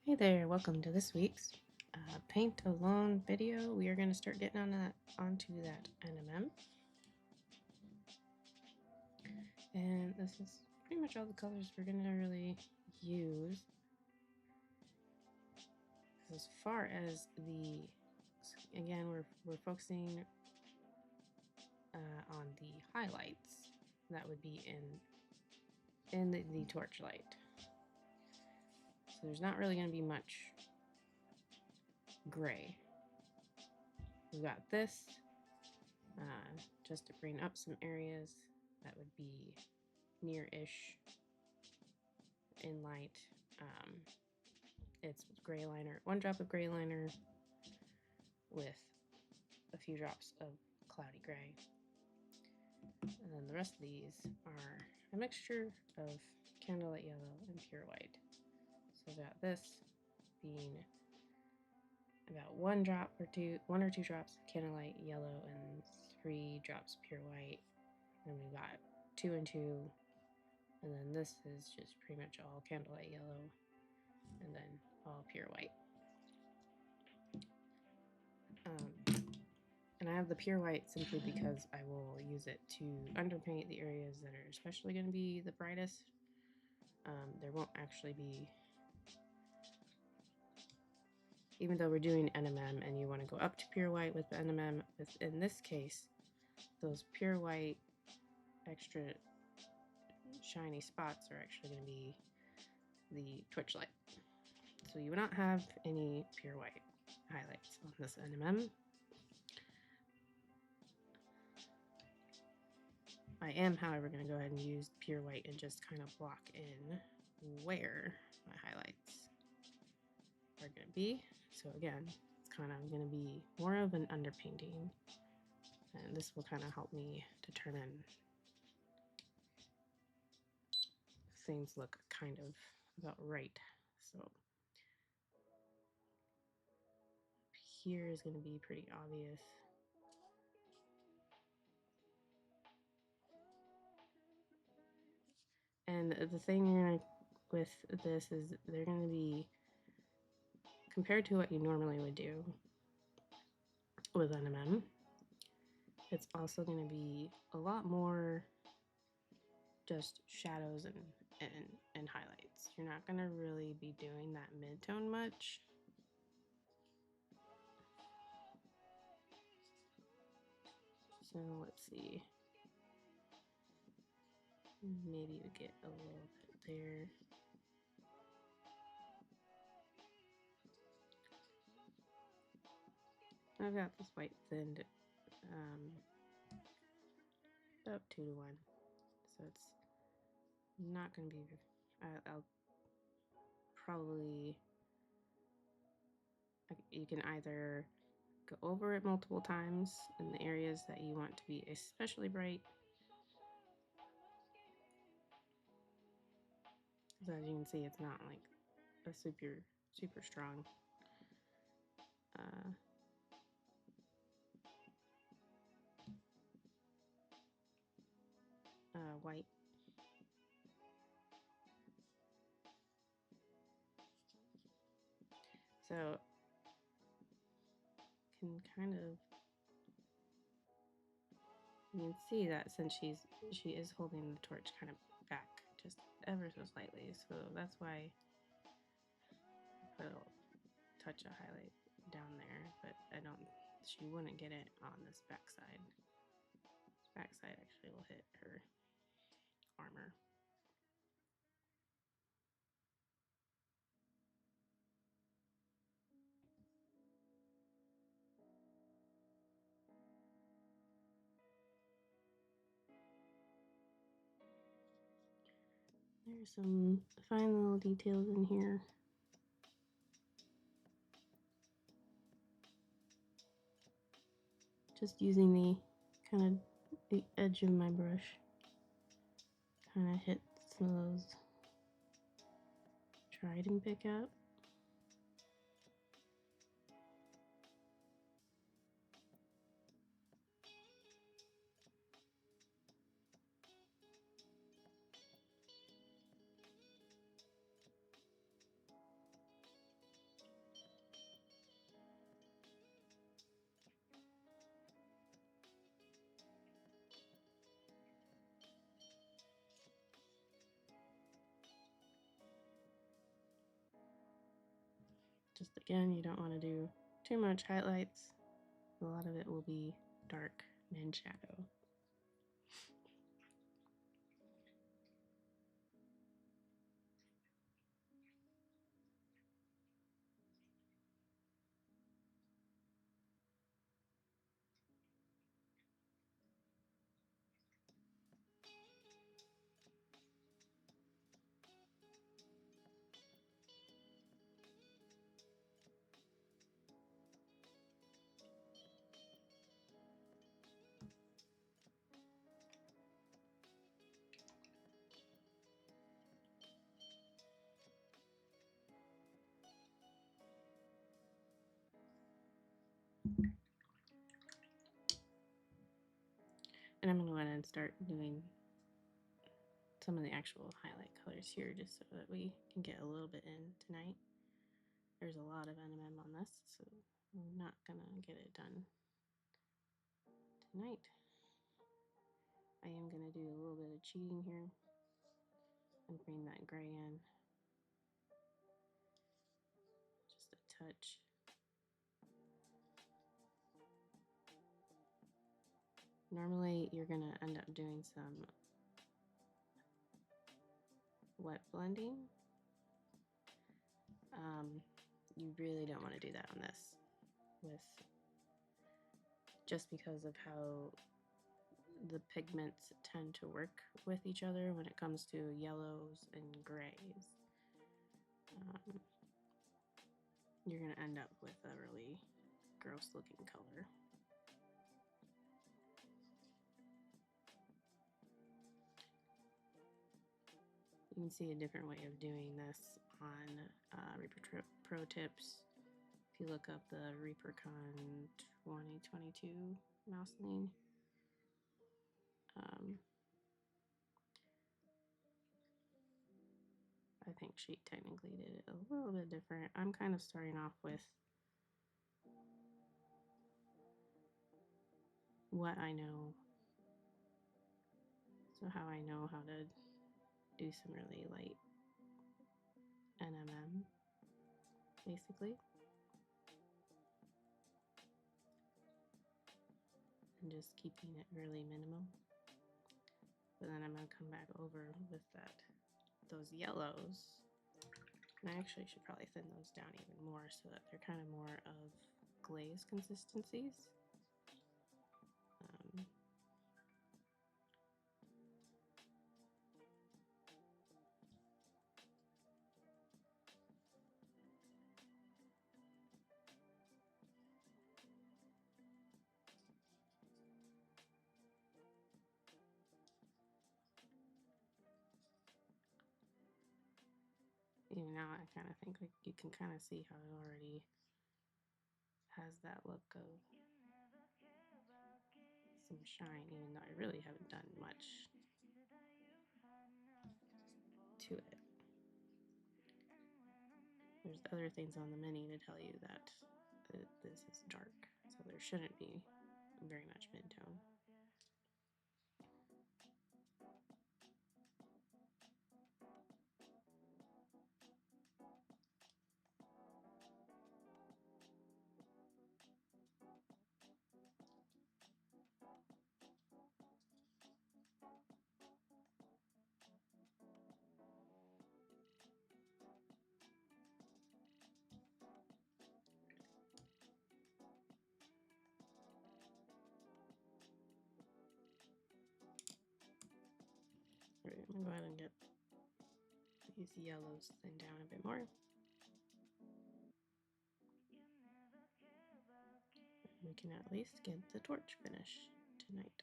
Hey there, welcome to this week's paint alone video. We are going to start getting onto that NMM. And this is pretty much all the colors we're going to really use. As far as again, we're focusing on the highlights that would be in the torchlight. So there's not really going to be much gray. We've got this just to bring up some areas that would be near-ish in light. It's gray liner, 1 drop of gray liner with a few drops of cloudy gray. And then the rest of these are a mixture of Candlelight Yellow and pure white. So I've got this being about 1 or 2 drops Candlelight Yellow and 3 drops pure white. And we've got 2 and 2, and then this is just pretty much all Candlelight Yellow and then all pure white. And I have the pure white simply because I will use it to underpaint the areas that are especially going to be the brightest. There won't actually be, even though we're doing NMM and you want to go up to pure white with the NMM, in this case, those pure white extra shiny spots are actually going to be the torchlight. So you will not have any pure white highlights on this NMM. I am, however, going to go ahead and use pure white and just kind of block in where my highlights are going to be. So again, it's kind of going to be more of an underpainting, and this will kind of help me determine if things look kind of about right. So here is going to be pretty obvious. And the thing with this is they're going to be, compared to what you normally would do with NMM, it's also going to be a lot more just shadows and highlights. You're not going to really be doing that mid-tone much. So let's see. Maybe we get a little bit there. I've got this white thinned about 2 to 1. So it's not going to be, I'll probably, you can either go over it multiple times in the areas that you want to be especially bright. So as you can see, it's not like a super strong white. So can kind of, you can see that since she is holding the torch kind of back just ever so slightly, so that's why I put a touch of highlight down there, but she wouldn't get it on this backside. This backside actually will hit her armor. There's some fine little details in here. Just using the kind of the edge of my brush, kind of hit some of those, try and pick up. Again, you don't want to do too much highlights. A lot of it will be dark and shadow. And I'm going to go ahead and start doing some of the actual highlight colors here just so that we can get a little bit in tonight. There's a lot of NMM on this, so I'm not going to get it done tonight. I am going to do a little bit of cheating here and bring that gray in just a touch. Normally you're going to end up doing some wet blending. You really don't want to do that on this, just because of how the pigments tend to work with each other when it comes to yellows and grays. You're going to end up with a really gross looking color. You can see a different way of doing this on Reaper Pro Tips. If you look up the ReaperCon 2022 mouseline, I think she technically did it a little bit different. I'm kind of starting off with what I know, so how I know how to do some really light NMM, basically. And just keeping it really minimal. But then I'm going to come back over with those yellows. And I actually should probably thin those down even more so that they're kind of more of glaze consistencies. Even now I kind of think like you can kind of see how it already has that look of some shine, even though I really haven't done much to it. There's other things on the mini to tell you that this is dark, so there shouldn't be very much mid-tone. Alright, I'm gonna go ahead and get these yellows thinned down a bit more. We can at least get the torch finish tonight.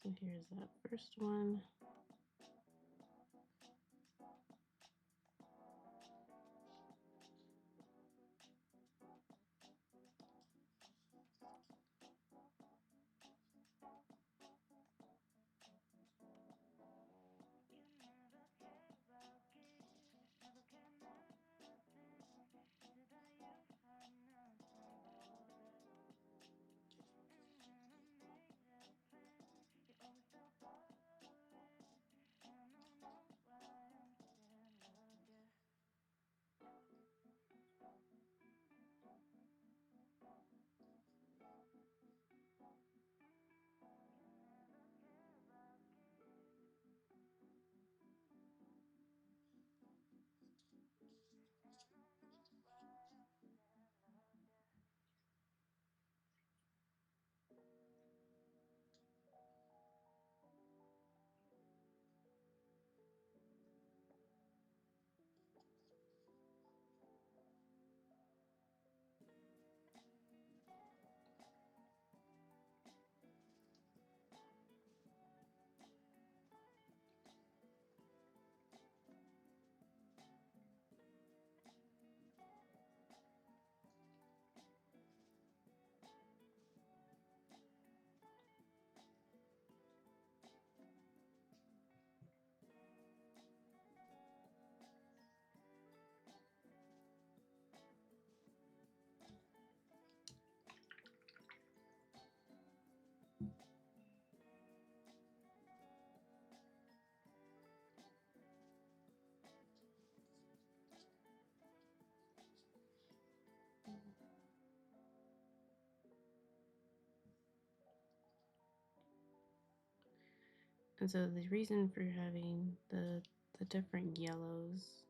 So here's that first one. And so the reason for having the different yellows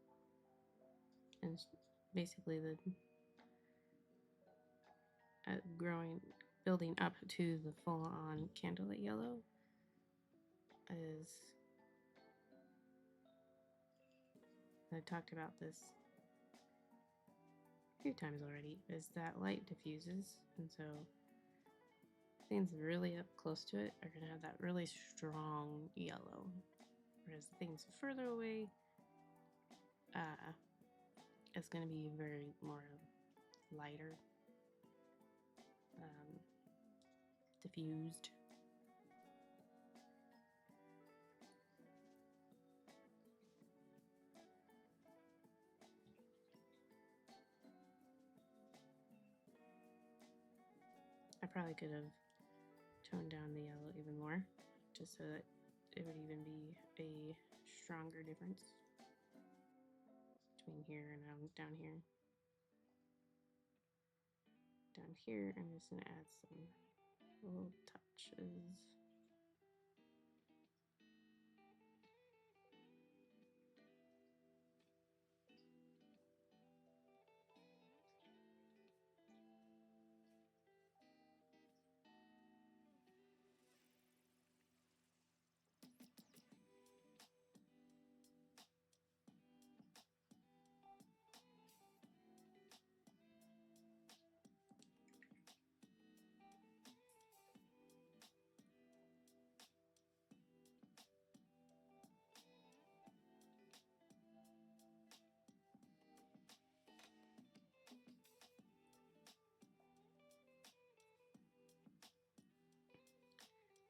and basically the building up to the full-on Candlelight Yellow is, I've talked about this a few times already, is that light diffuses, and so things really up close to it are going to have that really strong yellow, whereas things further away, it's going to be very more lighter, diffused. I probably could have toned down the yellow even more, just so that it would even be a stronger difference between here and down here. Down here, I'm just going to add some little touches.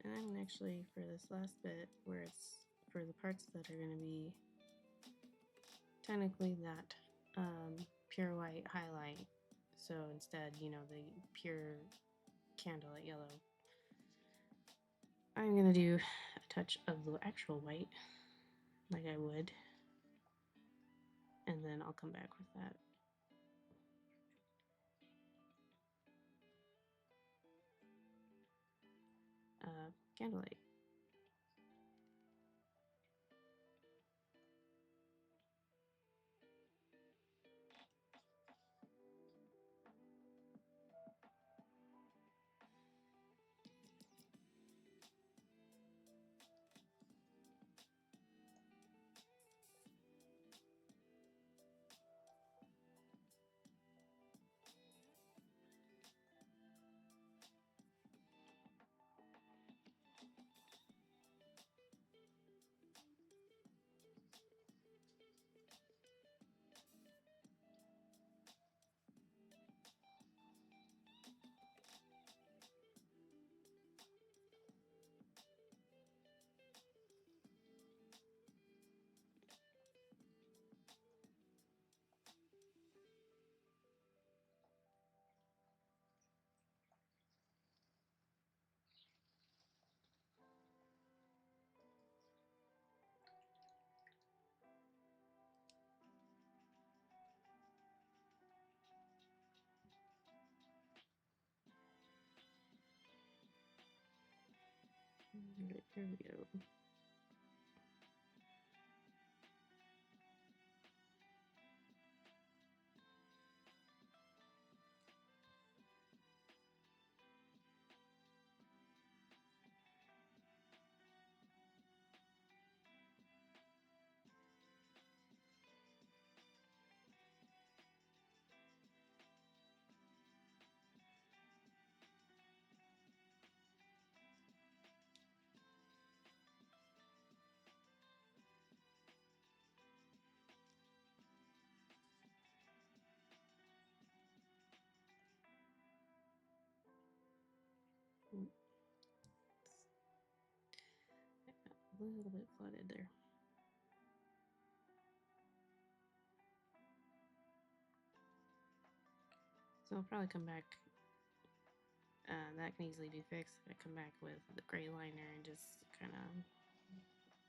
And I'm actually, for this last bit, where it's for the parts that are going to be technically that pure white highlight, so instead, you know, the pure Candlelight Yellow, I'm going to do a touch of the actual white, like I would, and then I'll come back with that. Candlelight. Right, here we go. A little bit flooded there. So I'll probably come back. That can easily be fixed. I come back with the gray liner and just kind of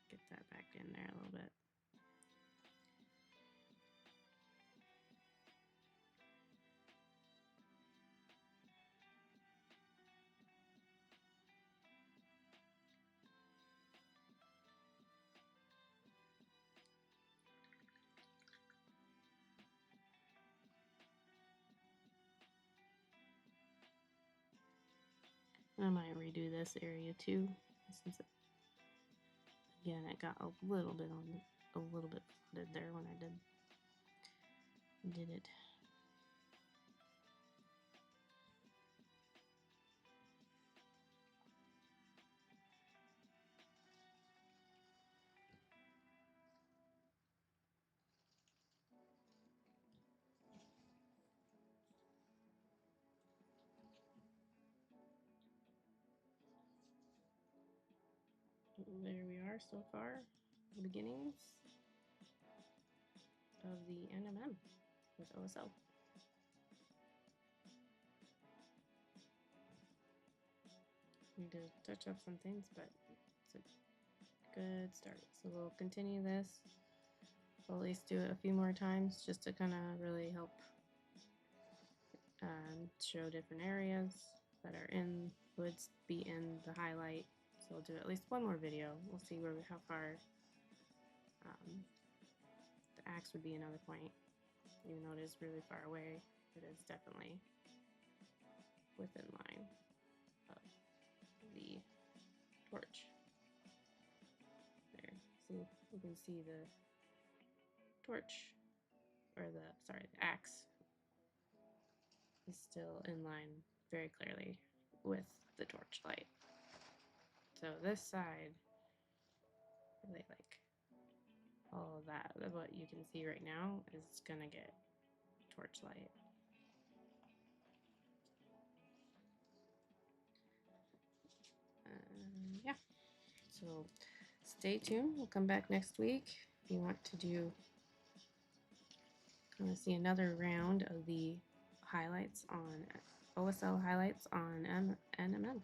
get that back in there a little bit. I might redo this area too, since again it got a little bit flooded there when I did it. There we are so far, the beginnings of the NMM with OSL. Need to touch up some things, but it's a good start. So we'll continue this. We'll at least do it a few more times just to kind of really help show different areas that are in, would be in the highlight. So we'll do at least one more video. We'll see how far the axe would be another point. Even though it is really far away, it is definitely within line of the torch. There, see, you can see the torch, or the axe is still in line very clearly with the torch light. So this side, really like all of that, what you can see right now is gonna get torch light. Yeah, so stay tuned. We'll come back next week if you want to see another round of the highlights on OSL highlights on NMM.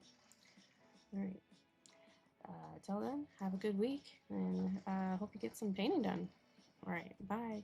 All right. Till then, have a good week, and hope you get some painting done. All right, bye.